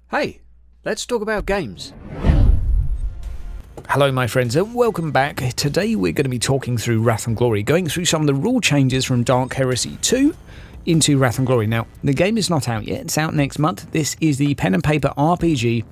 Hey, let's talk about games. Hello my friends and welcome back. Today we're going to be talking through Wrath and Glory, going through some of the rule changes from Dark Heresy 2 into Wrath and Glory. Now, the game is not out yet, it's out next month. This is the pen and paper RPG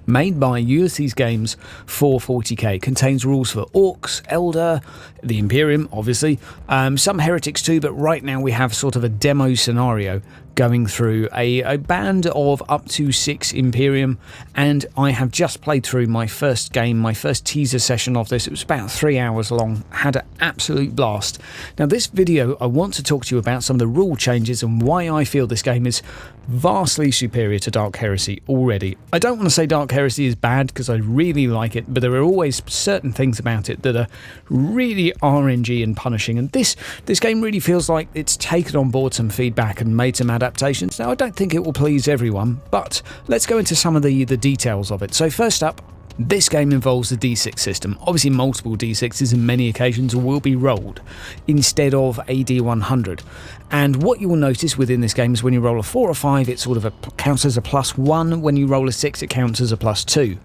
made by Ulysses Games for 40k. Contains rules for Orcs, Elder, the Imperium, obviously, some Heretics too, but right now we have sort of a demo scenario going through a band of up to 6 Imperium, and I have just played through my first game, my first teaser session of this. It was about 3 hours long, had an absolute blast. Now this video I want to talk to you about some of the rule changes and why I feel this game is vastly superior to Dark Heresy already. I don't want to say Dark Heresy is bad because I really like it, but there are always certain things about it that are really RNG and punishing, and this game really feels like it's taken on board some feedback and made some adaptations. Now I don't think it will please everyone, but let's go into some of the details of it. So first up, this game involves the D6 system. Obviously multiple D6s in many occasions will be rolled instead of a D100. And what you will notice within this game is when you roll a 4 or 5, it sort of counts as a +1. When you roll a 6, it counts as a +2.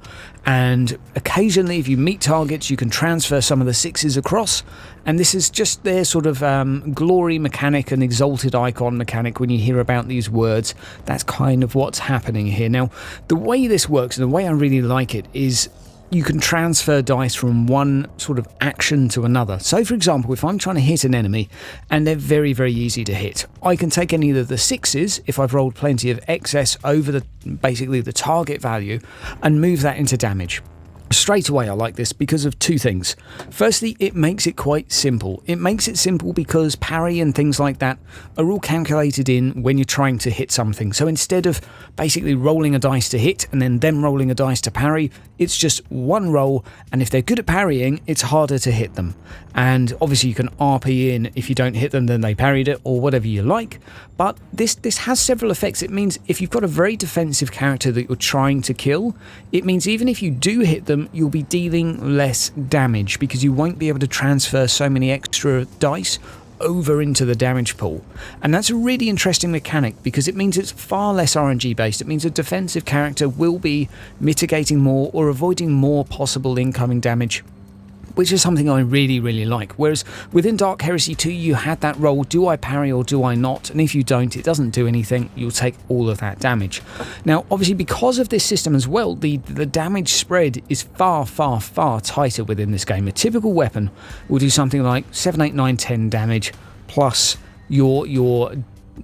And occasionally, if you meet targets, you can transfer some of the 6s across. And this is just their sort of glory mechanic and exalted icon mechanic. When you hear about these words, that's kind of what's happening here. Now, the way this works and the way I really like it is you can transfer dice from one sort of action to another. So for example, if I'm trying to hit an enemy and they're very, very easy to hit, I can take any of the 6s, if I've rolled plenty of excess over basically the target value, and move that into damage. Straight away I like this because of two things. Firstly, it makes it quite simple. It makes it simple because parry and things like that are all calculated in when you're trying to hit something. So instead of basically rolling a dice to hit and then them rolling a dice to parry, it's just one roll, and if they're good at parrying, it's harder to hit them. And obviously you can RP in, if you don't hit them then they parried it, or whatever you like. But this has several effects. It means if you've got a very defensive character that you're trying to kill, it means even if you do hit them, you'll be dealing less damage because you won't be able to transfer so many extra dice over into the damage pool. And that's a really interesting mechanic because it means it's far less RNG based. It means a defensive character will be mitigating more or avoiding more possible incoming damage, which is something I really, really like. Whereas within Dark Heresy 2, you had that roll, do I parry or do I not? And if you don't, it doesn't do anything, you'll take all of that damage. Now, obviously, because of this system as well, the damage spread is far, far, far tighter within this game. A typical weapon will do something like 7, 8, 9, 10 damage, plus your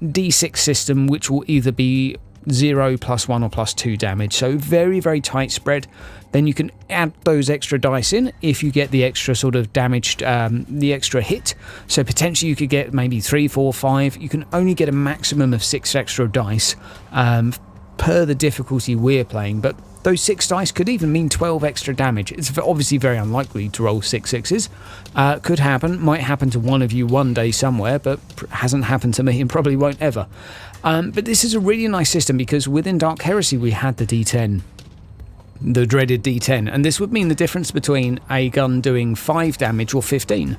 D6 system, which will either be 0, +1 or +2 damage. So very, very tight spread. Then you can add those extra dice in if you get the extra sort of damaged, the extra hit. So potentially you could get maybe 3, 4, 5. You can only get a maximum of 6 extra dice per the difficulty we're playing. But those 6 dice could even mean 12 extra damage. It's obviously very unlikely to roll 6 6s. Could happen, might happen to one of you one day somewhere, but hasn't happened to me and probably won't ever. But this is a really nice system because within Dark Heresy we had the D10. The dreaded D10, and this would mean the difference between a gun doing 5 damage or 15,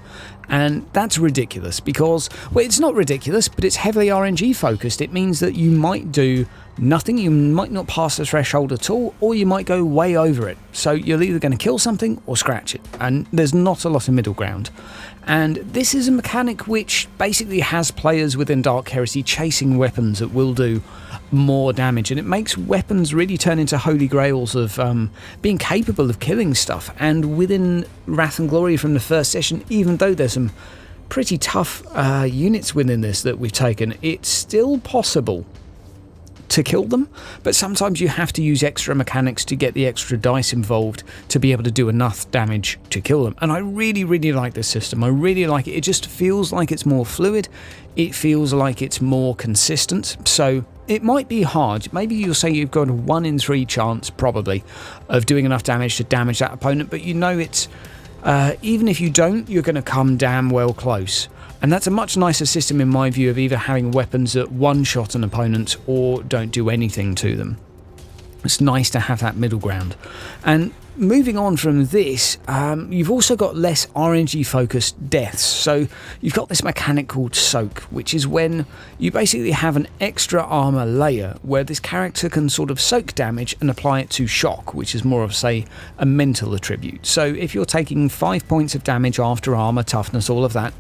and that's ridiculous because, well, it's not ridiculous, but it's heavily RNG focused. It means that you might do nothing, you might not pass the threshold at all, or you might go way over it. So you're either going to kill something or scratch it, and there's not a lot of middle ground. And this is a mechanic which basically has players within Dark Heresy chasing weapons that will do more damage, and it makes weapons really turn into holy grails of being capable of killing stuff. And within Wrath and Glory from the first session, even though there's some pretty tough units within this that we've taken, it's still possible to kill them, but sometimes you have to use extra mechanics to get the extra dice involved to be able to do enough damage to kill them. And I really, really like this system. I really like it. It just feels like it's more fluid. It feels like it's more consistent. So it might be hard. Maybe you'll say you've got a 1 in 3 chance, probably, of doing enough damage to damage that opponent, but you know it's even if you don't, you're going to come damn well close. And that's a much nicer system in my view of either having weapons that one-shot an opponent or don't do anything to them. It's nice to have that middle ground. And moving on from this, you've also got less RNG focused deaths. So you've got this mechanic called Soak, which is when you basically have an extra armor layer where this character can sort of soak damage and apply it to shock, which is more of, say, a mental attribute. So if you're taking 5 points of damage after armor, toughness, all of that,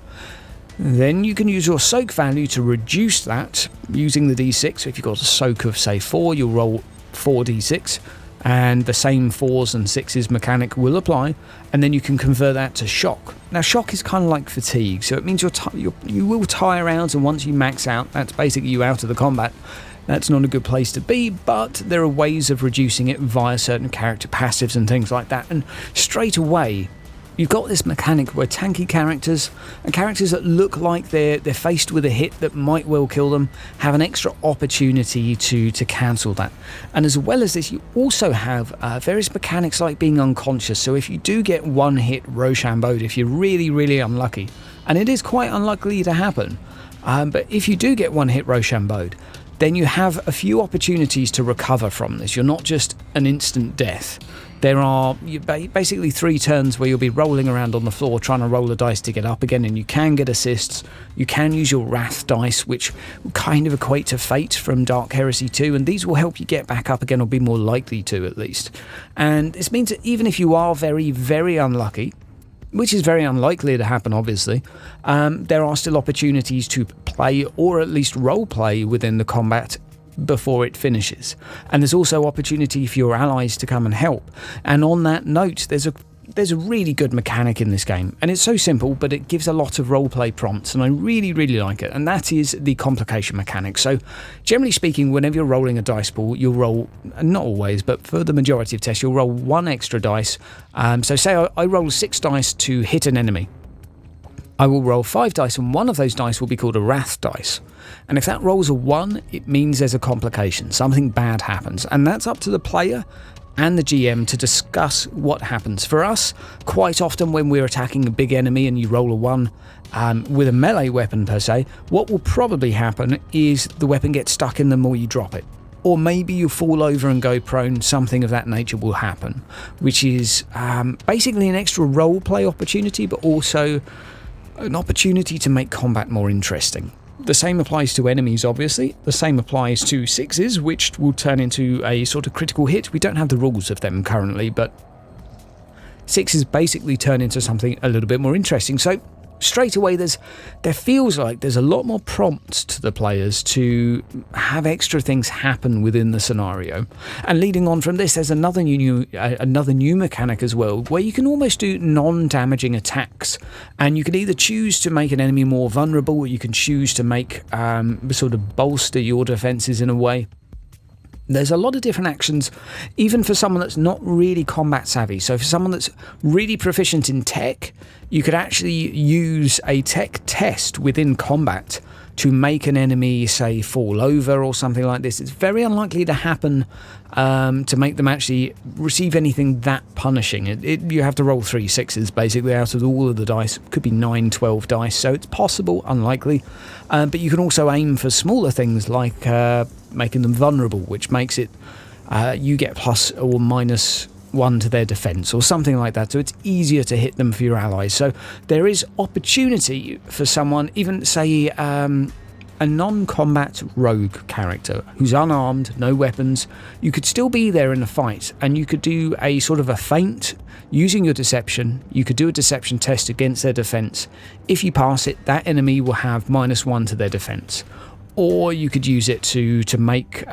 then you can use your soak value to reduce that using the d6. So if you've got a soak of, say, 4, you'll roll 4d6, and the same 4s and 6s mechanic will apply, and then you can convert that to shock. Now, shock is kind of like fatigue, so it means you will tire out, and once you max out, that's basically you out of the combat. That's not a good place to be, but there are ways of reducing it via certain character passives and things like that, and straight away you've got this mechanic where tanky characters and characters that look like they're faced with a hit that might well kill them have an extra opportunity to cancel that. And as well as this, you also have various mechanics like being unconscious. So if you do get one hit Rochambeau'd, if you're really, really unlucky, and it is quite unlikely to happen, but if you do get one hit Rochambeau'd, then you have a few opportunities to recover from this. You're not just an instant death. There are basically 3 turns where you'll be rolling around on the floor trying to roll a dice to get up again, and you can get assists. You can use your Wrath dice, which kind of equate to Fate from Dark Heresy 2, and these will help you get back up again, or be more likely to at least. And this means that even if you are very, very unlucky, which is very unlikely to happen obviously, there are still opportunities to play or at least role play within the combat before it finishes. And there's also opportunity for your allies to come and help. And on that note, there's a really good mechanic in this game, and it's so simple, but it gives a lot of roleplay prompts, and I really, really like it, and that is the complication mechanic. So generally speaking, whenever you're rolling a dice pool, you'll roll, not always, but for the majority of tests, you'll roll 1 extra dice. So say I roll 6 dice to hit an enemy. I will roll 5 dice, and one of those dice will be called a Wrath dice. And if that rolls a 1, it means there's a complication, something bad happens, and that's up to the player and the GM to discuss what happens. For us, quite often when we're attacking a big enemy and you roll a 1 with a melee weapon per se, what will probably happen is the weapon gets stuck in them or you drop it. Or maybe you fall over and go prone, something of that nature will happen, which is basically an extra roleplay opportunity, but also an opportunity to make combat more interesting. The same applies to enemies, obviously. The same applies to 6s, which will turn into a sort of critical hit. We don't have the rules of them currently, but 6s basically turn into something a little bit more interesting. So straight away, there feels like there's a lot more prompts to the players to have extra things happen within the scenario. And leading on from this, there's another new mechanic as well, where you can almost do non-damaging attacks, and you can either choose to make an enemy more vulnerable, or you can choose to make sort of bolster your defenses in a way. There's a lot of different actions, even for someone that's not really combat savvy. So for someone that's really proficient in tech, you could actually use a tech test within combat to make an enemy, say, fall over or something like this. It's very unlikely to happen to make them actually receive anything that punishing. You have to roll 3 6s basically out of all of the dice. It could be 9, 12 dice, so it's possible, unlikely. But you can also aim for smaller things like making them vulnerable, which makes it you get plus or minus 1 to their defense or something like that, so it's easier to hit them for your allies. So there is opportunity for someone, even say a non-combat rogue character who's unarmed, no weapons. You could still be there in the fight, and you could do a sort of a feint using your deception. You could do a deception test against their defense. If you pass it, that enemy will have -1 to their defense. Or you could use it to make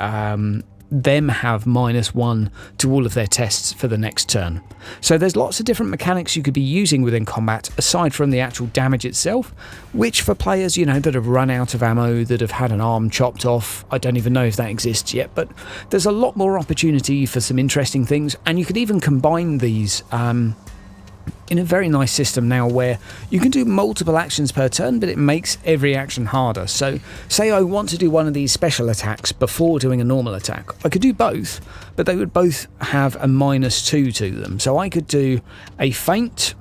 them have -1 to all of their tests for the next turn. So there's lots of different mechanics you could be using within combat, aside from the actual damage itself, which for players, that have run out of ammo, that have had an arm chopped off, I don't even know if that exists yet, but there's a lot more opportunity for some interesting things, and you could even combine these in a very nice system now where you can do multiple actions per turn, but it makes every action harder. So say I want to do one of these special attacks before doing a normal attack. I could do both, but they would both have a -2 to them. So I could do a feint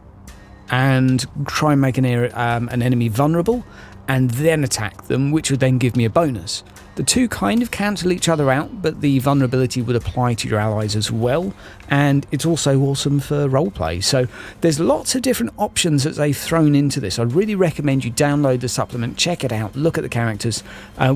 and try and make an enemy vulnerable, and then attack them, which would then give me a bonus. The two kind of cancel each other out, but the vulnerability would apply to your allies as well, and it's also awesome for roleplay. So there's lots of different options that they've thrown into this. I'd really recommend you download the supplement, check it out, look at the characters.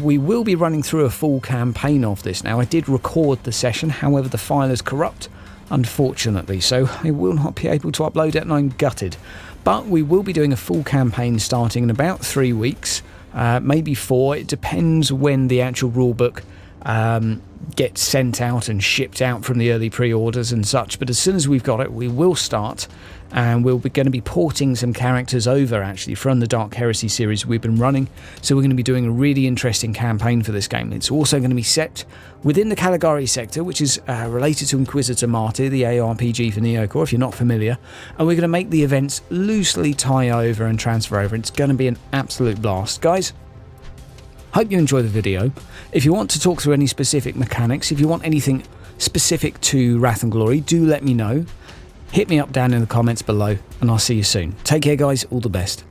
We will be running through a full campaign of this. Now, I did record the session, however the file is corrupt, unfortunately, so I will not be able to upload it, and I'm gutted. But we will be doing a full campaign starting in about 3 weeks, maybe 4. It depends when the actual rulebook gets sent out and shipped out from the early pre-orders and such. But as soon as we've got it, we will start, and we're going to be porting some characters over actually from the Dark Heresy series we've been running. So we're going to be doing a really interesting campaign for this game. It's also going to be set within the Caligari sector, which is related to Inquisitor Martyr, the ARPG for Neocore, if you're not familiar. And we're going to make the events loosely tie over and transfer over. It's going to be an absolute blast. Guys, hope you enjoy the video. If you want to talk through any specific mechanics, if you want anything specific to Wrath and Glory, do let me know. Hit me up down in the comments below, and I'll see you soon. Take care, guys. All the best.